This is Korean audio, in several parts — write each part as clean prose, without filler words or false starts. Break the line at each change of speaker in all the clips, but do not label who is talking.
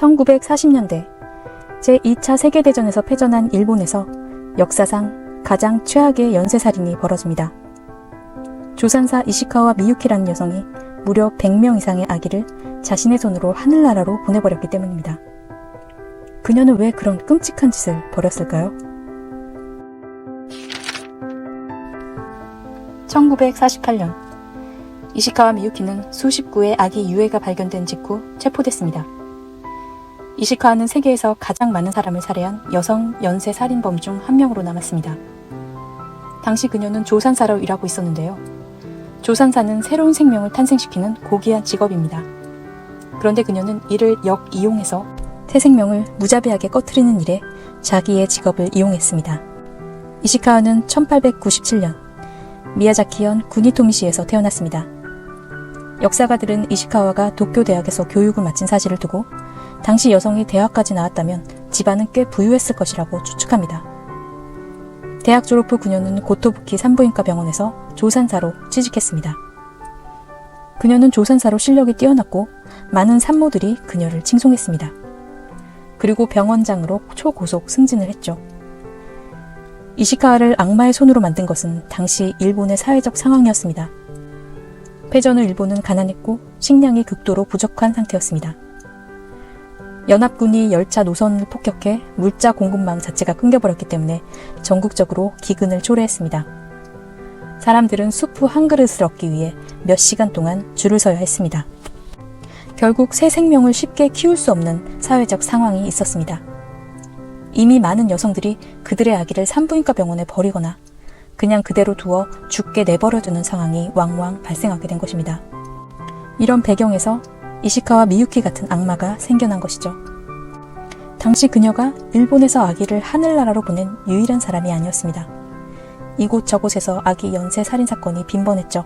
1940년대 제2차 세계대전에서 패전한 일본에서 역사상 가장 최악의 연쇄살인이 벌어집니다. 조산사 이시카와 미유키라는 여성이 무려 100명 이상의 아기를 자신의 손으로 하늘나라로 보내버렸기 때문입니다. 그녀는 왜 그런 끔찍한 짓을 벌였을까요? 1948년 이시카와 미유키는 수십 구의 아기 유해가 발견된 직후 체포됐습니다. 이시카와는 세계에서 가장 많은 사람을 살해한 여성 연쇄 살인범 중 한 명으로 남았습니다. 당시 그녀는 조산사로 일하고 있었는데요. 조산사는 새로운 생명을 탄생시키는 고귀한 직업입니다. 그런데 그녀는 이를 역이용해서 새 생명을 무자비하게 꺼트리는 일에 자기의 직업을 이용했습니다. 이시카와는 1897년 미야자키현 구니토미시에서 태어났습니다. 역사가들은 이시카와가 도쿄대학에서 교육을 마친 사실을 두고 당시 여성이 대학까지 나왔다면 집안은 꽤 부유했을 것이라고 추측합니다. 대학 졸업 후 그녀는 고토부키 산부인과 병원에서 조산사로 취직했습니다. 그녀는 조산사로 실력이 뛰어났고 많은 산모들이 그녀를 칭송했습니다. 그리고 병원장으로 초고속 승진을 했죠. 이시카와를 악마의 손으로 만든 것은 당시 일본의 사회적 상황이었습니다. 패전 후 일본은 가난했고 식량이 극도로 부족한 상태였습니다. 연합군이 열차 노선을 폭격해 물자 공급망 자체가 끊겨버렸기 때문에 전국적으로 기근을 초래했습니다. 사람들은 수프 한 그릇을 얻기 위해 몇 시간 동안 줄을 서야 했습니다. 결국 새 생명을 쉽게 키울 수 없는 사회적 상황이 있었습니다. 이미 많은 여성들이 그들의 아기를 산부인과 병원에 버리거나 그냥 그대로 두어 죽게 내버려두는 상황이 왕왕 발생하게 된 것입니다. 이런 배경에서 이시카와 미유키 같은 악마가 생겨난 것이죠. 당시 그녀가 일본에서 아기를 하늘나라로 보낸 유일한 사람이 아니었습니다. 이곳 저곳에서 아기 연쇄 살인 사건이 빈번했죠.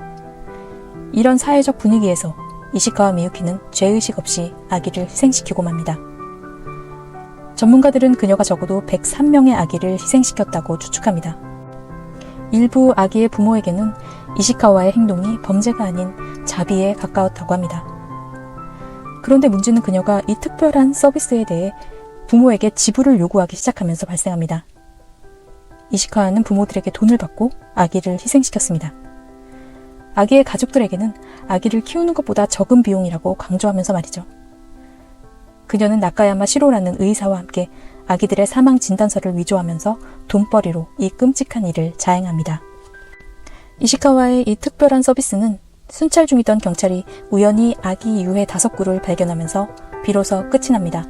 이런 사회적 분위기에서 이시카와 미유키는 죄의식 없이 아기를 희생시키고 맙니다. 전문가들은 그녀가 적어도 103명의 아기를 희생시켰다고 추측합니다. 일부 아기의 부모에게는 이시카와의 행동이 범죄가 아닌 자비에 가까웠다고 합니다. 그런데 문제는 그녀가 이 특별한 서비스에 대해 부모에게 지불을 요구하기 시작하면서 발생합니다. 이시카와는 부모들에게 돈을 받고 아기를 희생시켰습니다. 아기의 가족들에게는 아기를 키우는 것보다 적은 비용이라고 강조하면서 말이죠. 그녀는 나카야마 시로라는 의사와 함께 아기들의 사망 진단서를 위조하면서 돈벌이로 이 끔찍한 일을 자행합니다. 이시카와의 이 특별한 서비스는 순찰 중이던 경찰이 우연히 아기 유해 5구를 발견하면서 비로소 끝이 납니다.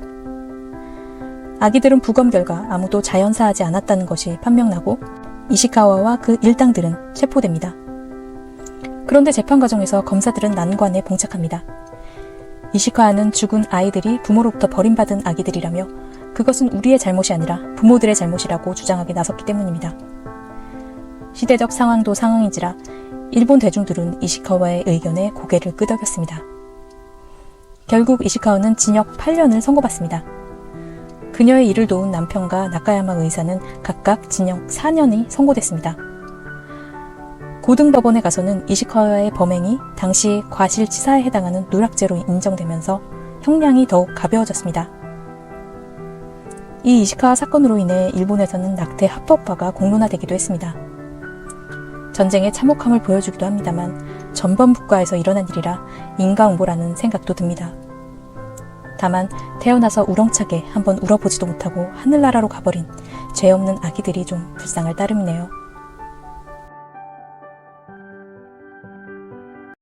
아기들은 부검 결과 아무도 자연사하지 않았다는 것이 판명나고 이시카와와 그 일당들은 체포됩니다. 그런데 재판 과정에서 검사들은 난관에 봉착합니다. 이시카와는 죽은 아이들이 부모로부터 버림받은 아기들이라며 그것은 우리의 잘못이 아니라 부모들의 잘못이라고 주장하게 나섰기 때문입니다. 시대적 상황도 상황인지라 일본 대중들은 이시카와의 의견에 고개를 끄덕였습니다. 결국 이시카와는 징역 8년을 선고받습니다. 그녀의 일을 도운 남편과 나카야마 의사는 각각 징역 4년이 선고됐습니다. 고등법원에 가서는 이시카와의 범행이 당시 과실치사에 해당하는 누락죄로 인정되면서 형량이 더욱 가벼워졌습니다. 이 이시카와 사건으로 인해 일본에서는 낙태 합법화가 공론화되기도 했습니다. 전쟁의 참혹함을 보여주기도 합니다만 전범 국가에서 일어난 일이라 인과응보라는 생각도 듭니다. 다만 태어나서 우렁차게 한번 울어보지도 못하고 하늘나라로 가버린 죄 없는 아기들이 좀 불쌍할 따름이네요.